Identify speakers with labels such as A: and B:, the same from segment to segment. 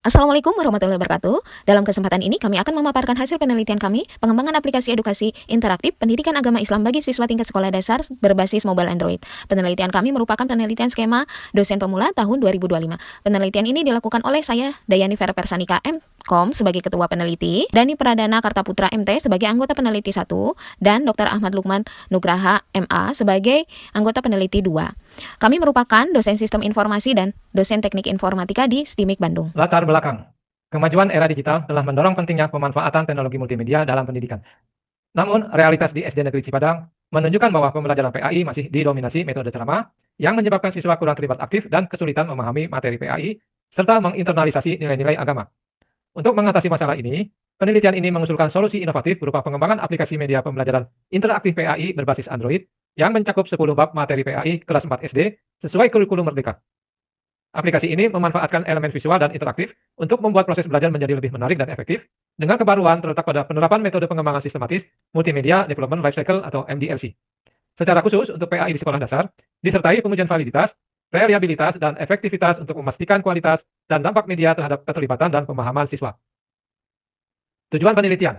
A: Assalamualaikum warahmatullahi wabarakatuh. Dalam kesempatan ini kami akan memaparkan hasil penelitian kami, pengembangan aplikasi edukasi interaktif pendidikan agama Islam bagi siswa tingkat sekolah dasar berbasis mobile Android. Penelitian kami merupakan penelitian skema dosen pemula tahun 2025. Penelitian ini dilakukan oleh saya, Dayani Vera Persanika M.Com sebagai Ketua Peneliti, Dani Pradana Kartaputra MT sebagai Anggota Peneliti 1, dan Dr. Ahmad Lukman Nugraha MA sebagai Anggota Peneliti 2. Kami merupakan dosen sistem informasi dan dosen teknik informatika di STIMIK Bandung.
B: Latar belakang. Kemajuan era digital telah mendorong pentingnya pemanfaatan teknologi multimedia dalam pendidikan. Namun, realitas di SD Negeri Cipadang menunjukkan bahwa pembelajaran PAI masih didominasi metode ceramah yang menyebabkan siswa kurang terlibat aktif dan kesulitan memahami materi PAI serta menginternalisasi nilai-nilai agama. Untuk mengatasi masalah ini, penelitian ini mengusulkan solusi inovatif berupa pengembangan aplikasi media pembelajaran interaktif PAI berbasis Android yang mencakup 10 bab materi PAI kelas 4 SD sesuai kurikulum Merdeka. Aplikasi ini memanfaatkan elemen visual dan interaktif untuk membuat proses belajar menjadi lebih menarik dan efektif dengan kebaruan terletak pada penerapan metode pengembangan sistematis Multimedia Development Lifecycle atau MDLC. Secara khusus untuk PAI di sekolah dasar, disertai pengujian validitas, reliabilitas, dan efektivitas untuk memastikan kualitas dan dampak media terhadap keterlibatan dan pemahaman siswa. Tujuan penelitian: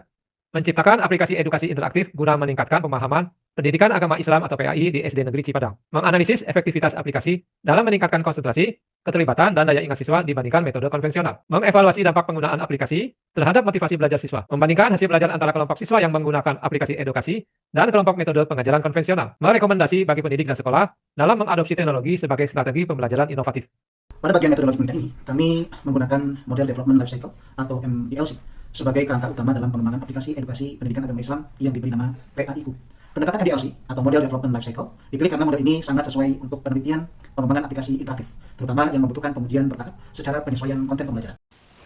B: menciptakan aplikasi edukasi interaktif guna meningkatkan pemahaman pendidikan agama Islam atau PAI di SD Negeri Cipadang. Menganalisis efektivitas aplikasi dalam meningkatkan konsentrasi, keterlibatan, dan daya ingat siswa dibandingkan metode konvensional. Mengevaluasi dampak penggunaan aplikasi terhadap motivasi belajar siswa. Membandingkan hasil belajar antara kelompok siswa yang menggunakan aplikasi edukasi dan kelompok metode pengajaran konvensional. Merekomendasi bagi pendidik dan sekolah dalam mengadopsi teknologi sebagai strategi pembelajaran inovatif.
C: Pada bagian metodologi penelitian ini, kami menggunakan model Development Lifecycle atau MDLC sebagai kerangka utama dalam pengembangan aplikasi edukasi pendidikan agama Islam yang diberi nama PAIku. Pendekatan MDLC atau Model Development Lifecycle dipilih karena model ini sangat sesuai untuk penelitian pengembangan aplikasi interaktif, terutama yang membutuhkan pengujian bertahap secara penyesuaian konten pembelajaran.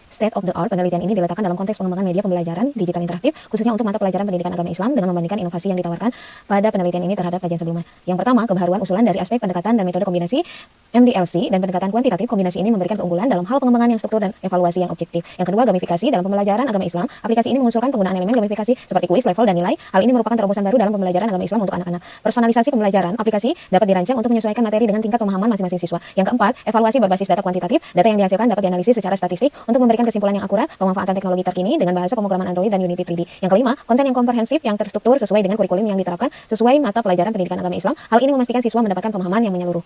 A: State of the art penelitian ini diletakkan dalam konteks pengembangan media pembelajaran digital interaktif, khususnya untuk mata pelajaran pendidikan agama Islam dengan membandingkan inovasi yang ditawarkan pada penelitian ini terhadap kajian sebelumnya. Yang pertama, kebaharuan usulan dari aspek pendekatan dan metode kombinasi MDLC dan pendekatan kuantitatif. Kombinasi ini memberikan keunggulan dalam hal pengembangan yang struktur dan evaluasi yang objektif. Yang kedua, gamifikasi dalam pembelajaran agama Islam. Aplikasi ini mengusulkan penggunaan elemen gamifikasi seperti kuis, level, dan nilai. Hal ini merupakan terobosan baru dalam pembelajaran agama Islam untuk anak-anak. Personalisasi pembelajaran. Aplikasi dapat dirancang untuk menyesuaikan materi dengan tingkat pemahaman masing-masing siswa. Yang keempat, evaluasi berbasis data kuantitatif. Data yang dihasilkan dapat dianalisis secara statistik untuk memberikan kesimpulan yang akurat. Pemanfaatan teknologi terkini dengan bahasa pemrograman Android dan Unity 3D. Yang kelima, konten yang komprehensif yang terstruktur sesuai dengan kurikulum yang diterapkan sesuai mata pelajaran pendidikan agama Islam. Hal ini memastikan siswa mendapatkan pemahaman yang menyeluruh.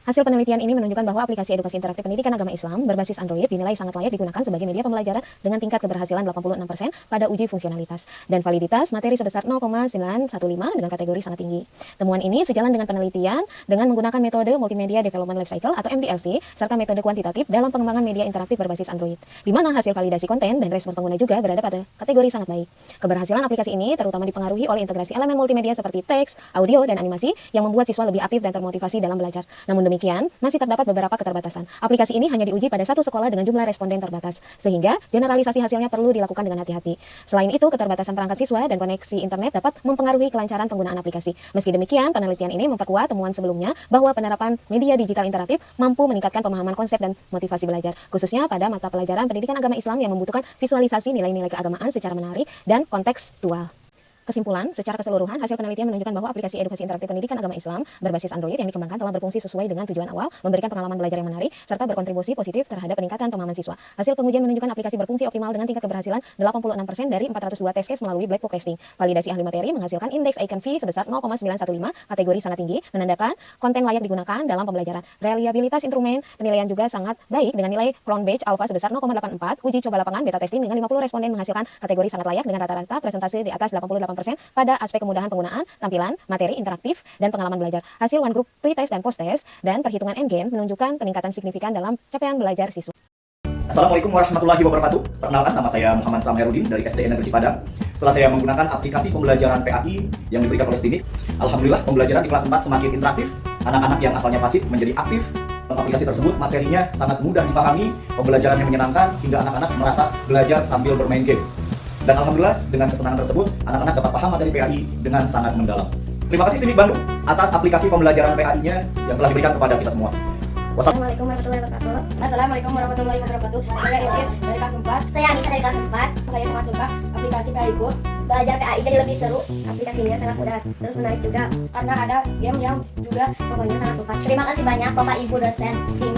A: Hasil penelitian ini menunjukkan bahwa aplikasi edukasi interaktif pendidikan agama Islam berbasis Android dinilai sangat layak digunakan sebagai media pembelajaran dengan tingkat keberhasilan 86% pada uji fungsionalitas dan validitas materi sebesar 0,915 dengan kategori sangat tinggi. Temuan ini sejalan dengan penelitian dengan menggunakan metode Multimedia Development Lifecycle atau MDLC serta metode kuantitatif dalam pengembangan media interaktif berbasis Android, di mana hasil validasi konten dan respon pengguna juga berada pada kategori sangat baik. Keberhasilan aplikasi ini terutama dipengaruhi oleh integrasi elemen multimedia seperti teks, audio, dan animasi yang membuat siswa lebih aktif dan termotivasi dalam belajar. Namun demikian, masih terdapat beberapa keterbatasan. Aplikasi ini hanya diuji pada satu sekolah dengan jumlah responden terbatas, sehingga generalisasi hasilnya perlu dilakukan dengan hati-hati. Selain itu, keterbatasan perangkat siswa dan koneksi internet dapat mempengaruhi kelancaran penggunaan aplikasi. Meski demikian, penelitian ini memperkuat temuan sebelumnya bahwa penerapan media digital interaktif mampu meningkatkan pemahaman konsep dan motivasi belajar, khususnya pada mata pelajaran pendidikan agama Islam yang membutuhkan visualisasi nilai-nilai keagamaan secara menarik dan kontekstual. Kesimpulan, secara keseluruhan, hasil penelitian menunjukkan bahwa aplikasi edukasi interaktif pendidikan agama Islam berbasis Android yang dikembangkan telah berfungsi sesuai dengan tujuan awal, memberikan pengalaman belajar yang menarik, serta berkontribusi positif terhadap peningkatan pemahaman siswa. Hasil pengujian menunjukkan aplikasi berfungsi optimal dengan tingkat keberhasilan 86% dari 402 test case melalui black box testing. Validasi ahli materi menghasilkan indeks ICANN sebesar 0,915, kategori sangat tinggi, menandakan konten layak digunakan dalam pembelajaran. Reliabilitas instrumen penilaian juga sangat baik dengan nilai Crown Batch Alpha sebesar 0,84, uji coba lapangan beta testing dengan 50 responden menghasilkan kategori sangat layak dengan rata-rata presentasi di atas 88% pada aspek kemudahan penggunaan, tampilan, materi interaktif, dan pengalaman belajar. Hasil one group pretest dan post-test dan perhitungan endgame menunjukkan peningkatan signifikan dalam capaian belajar siswa.
D: Assalamualaikum warahmatullahi wabarakatuh. Perkenalkan, nama saya Muhammad Samherudin dari SDN Negeri Cipadang. Setelah saya menggunakan aplikasi pembelajaran PAI yang diberikan oleh STIMIK, alhamdulillah pembelajaran di kelas 4 semakin interaktif. Anak-anak yang asalnya pasif menjadi aktif. Aplikasi tersebut materinya sangat mudah dipahami, pembelajaran yang menyenangkan hingga anak-anak merasa belajar sambil bermain game. Dan alhamdulillah dengan kesenangan tersebut, anak-anak dapat paham materi PAI dengan sangat mendalam. Terima kasih STIMIK Bandung atas aplikasi pembelajaran PAI-nya yang telah diberikan kepada kita semua.
E: Assalamualaikum warahmatullahi wabarakatuh.
F: Assalamualaikum warahmatullahi wabarakatuh. Saya Idris dari kelas 4.
E: Saya Anissa dari kelas 4.
F: Saya sangat suka aplikasi PAIku.
E: Belajar PAI jadi lebih seru. Aplikasinya sangat mudah, terus menarik juga
F: Karena ada game yang juga
E: pokoknya sangat suka. Terima kasih banyak Bapak Ibu dosen STIMIK